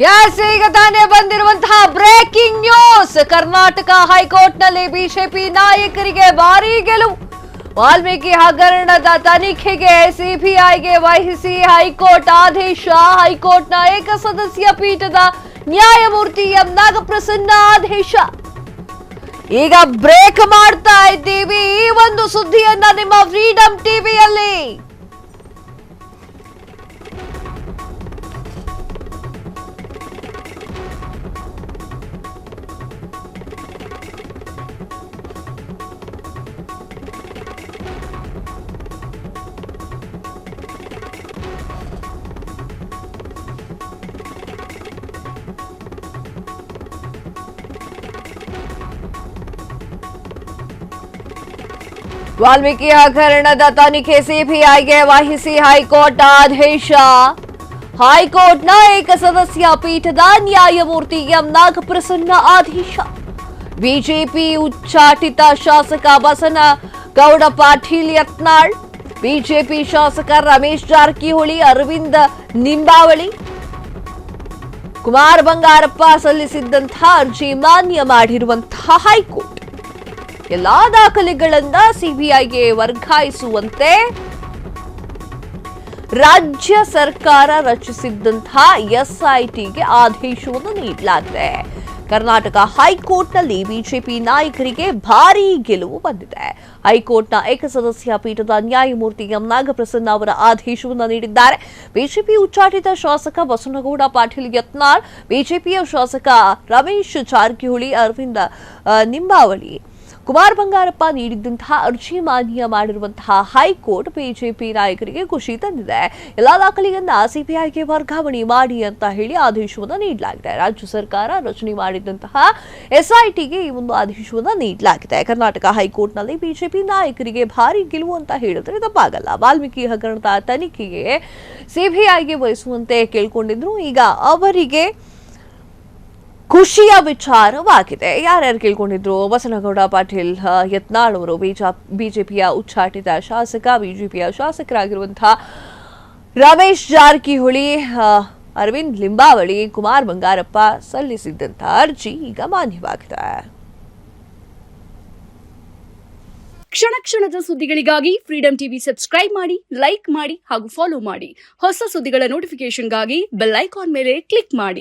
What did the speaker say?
ಈಗ ತಾನೇ ಬಂದಿರುವಂತಹ ಬ್ರೇಕಿಂಗ್ ನ್ಯೂಸ್. ಕರ್ನಾಟಕ ಹೈಕೋರ್ಟ್ನಲ್ಲಿ ಬಿಜೆಪಿ ನಾಯಕರಿಗೆ ಭಾರೀ ಗೆಲುವು. ವಾಲ್ಮೀಕಿ ಹಗರಣದ ತನಿಖೆಗೆ ಸಿಬಿಐಗೆ ವಹಿಸಿ ಹೈಕೋರ್ಟ್ ಆದೇಶ. ಹೈಕೋರ್ಟ್ನ ಏಕಸದಸ್ಯ ಪೀಠದ ನ್ಯಾಯಮೂರ್ತಿ ಎಂ ನಾಗಪ್ರಸನ್ನ ಆದೇಶ. ಈಗ ಬ್ರೇಕ್ ಮಾಡ್ತಾ ಇದ್ದೀವಿ ಈ ಒಂದು ಸುದ್ದಿಯನ್ನ ನಿಮ್ಮ ಫ್ರೀಡಂ ಟಿವಿಯಲ್ಲಿ. ವಾಲ್ಮೀಕಿ ಹಗರಣದ ತನಿಖೆ ಸಿಬಿಐಗೆ ವಹಿಸಿ ಹೈಕೋರ್ಟ್ ಆದೇಶ. ಹೈಕೋರ್ಟ್ನ ಏಕಸದಸ್ಯ ಪೀಠದ ನ್ಯಾಯಮೂರ್ತಿ ಎಂ ನಾಗಪ್ರಸನ್ನ ಆದೇಶ. ಬಿಜೆಪಿ ಉಚ್ಚಾಟಿತ ಶಾಸಕ ಬಸನಗೌಡ ಪಾಟೀಲ್ ಯತ್ನಾಳ್, ಬಿಜೆಪಿ ಶಾಸಕ ರಮೇಶ್ ಜಾರಕಿಹೊಳಿ, ಅರವಿಂದ್ ಲಿಂಬಾವಳಿ, ಕುಮಾರ್ ಬಂಗಾರಪ್ಪ ಸಲ್ಲಿಸಿದ್ದಂತಹ ಅರ್ಜಿ ಮಾನ್ಯ ಮಾಡಿರುವಂತಹ ಹೈಕೋರ್ಟ್ ಎಲ್ಲಾ ದಾಖಲೆಗಳನ್ನ ಸಿಬಿಐಗೆ ವರ್ಗಾಯಿಸುವಂತೆ ರಾಜ್ಯ ಸರ್ಕಾರ ರಚಿಸಿದ್ದಂತಹ ಎಸ್ಐಟಿಗೆ ಆದೇಶವನ್ನು ನೀಡಲಾಗಿದೆ. ಕರ್ನಾಟಕ ಹೈಕೋರ್ಟ್ನಲ್ಲಿ ಬಿಜೆಪಿ ನಾಯಕರಿಗೆ ಭಾರೀ ಗೆಲುವು ಬಂದಿದೆ. ಹೈಕೋರ್ಟ್ನ ಏಕಸದಸ್ಯ ಪೀಠದ ನ್ಯಾಯಮೂರ್ತಿ ಎಂ ನಾಗಪ್ರಸನ್ನ ಅವರ ಆದೇಶವನ್ನು ನೀಡಿದ್ದಾರೆ. ಬಿಜೆಪಿ ಉಚ್ಚಾಟಿತ ಶಾಸಕ ಬಸನಗೌಡ ಪಾಟೀಲ್ ಯತ್ನಾಳ್, ಬಿಜೆಪಿಯ ಶಾಸಕ ರಮೇಶ್ ಜಾರಕಿಹೊಳಿ, ಅರವಿಂದ್ ಲಿಂಬಾವಳಿ, ಕುಮಾರ್ ಬಂಗಾರಪ್ಪ ನೀಡಿದ್ದಂತಹ ಅರ್ಜಿ ಮಾನ್ಯ ಮಾಡಿರುವಂತಹ ಹೈಕೋರ್ಟ್ ಬಿಜೆಪಿ ನಾಯಕರಿಗೆ ಖುಷಿ ತಂದಿದೆ. ಎಲ್ಲಾ ದಾಖಲೆಯನ್ನ ಸಿಬಿಐಗೆ ವರ್ಗಾವಣೆ ಮಾಡಿ ಅಂತ ಹೇಳಿ ಆದೇಶವನ್ನು ನೀಡಲಾಗಿದೆ. ರಾಜ್ಯ ಸರ್ಕಾರ ರಚನೆ ಮಾಡಿದಂತಹ ಎಸ್ಐಟಿಗೆ ಈ ಒಂದು ಆದೇಶವನ್ನು ನೀಡಲಾಗಿದೆ. ಕರ್ನಾಟಕ ಹೈಕೋರ್ಟ್ನಲ್ಲಿ ಬಿಜೆಪಿ ನಾಯಕರಿಗೆ ಭಾರಿ ಗೆಲುವು ಅಂತ ಹೇಳಿದ್ರೆ ತಪ್ಪಾಗಲ್ಲ. ವಾಲ್ಮೀಕಿ ಹಗರಣದ ತನಿಖೆಗೆ ಸಿಬಿಐಗೆ ವಹಿಸುವಂತೆ ಕೇಳ್ಕೊಂಡಿದ್ರು. ಈಗ ಅವರಿಗೆ ಖುಷಿಯ ವಿಚಾರವಾಗಿದೆ. ಯಾರ್ಯಾರು ಕೇಳ್ಕೊಂಡಿದ್ರು? ಬಸನಗೌಡ ಪಾಟೀಲ್ ಯತ್ನಾಳ್ ಅವರು, ಬಿಜೆಪಿಯ ಉಚ್ಚಾಟಿತ ಶಾಸಕ, ಬಿಜೆಪಿಯ ಶಾಸಕರಾಗಿರುವಂತಹ ರಮೇಶ್ ಜಾರಕಿಹೊಳಿ, ಅರವಿಂದ್ ಲಿಂಬಾವಳಿ, ಕುಮಾರ್ ಬಂಗಾರಪ್ಪ ಸಲ್ಲಿಸಿದ್ದಂತಹ ಅರ್ಜಿ ಈಗ ಮಾನ್ಯವಾಗಿದೆ. ಕ್ಷಣ ಕ್ಷಣದ ಸುದ್ದಿಗಳಿಗಾಗಿ ಫ್ರೀಡಂ ಟಿವಿ ಸಬ್ಸ್ಕ್ರೈಬ್ ಮಾಡಿ, ಲೈಕ್ ಮಾಡಿ ಹಾಗೂ ಫಾಲೋ ಮಾಡಿ. ಹೊಸ ಸುದ್ದಿಗಳ ನೋಟಿಫಿಕೇಶನ್ಗಾಗಿ ಬೆಲ್ ಐಕಾನ್ ಮೇಲೆ ಕ್ಲಿಕ್ ಮಾಡಿ.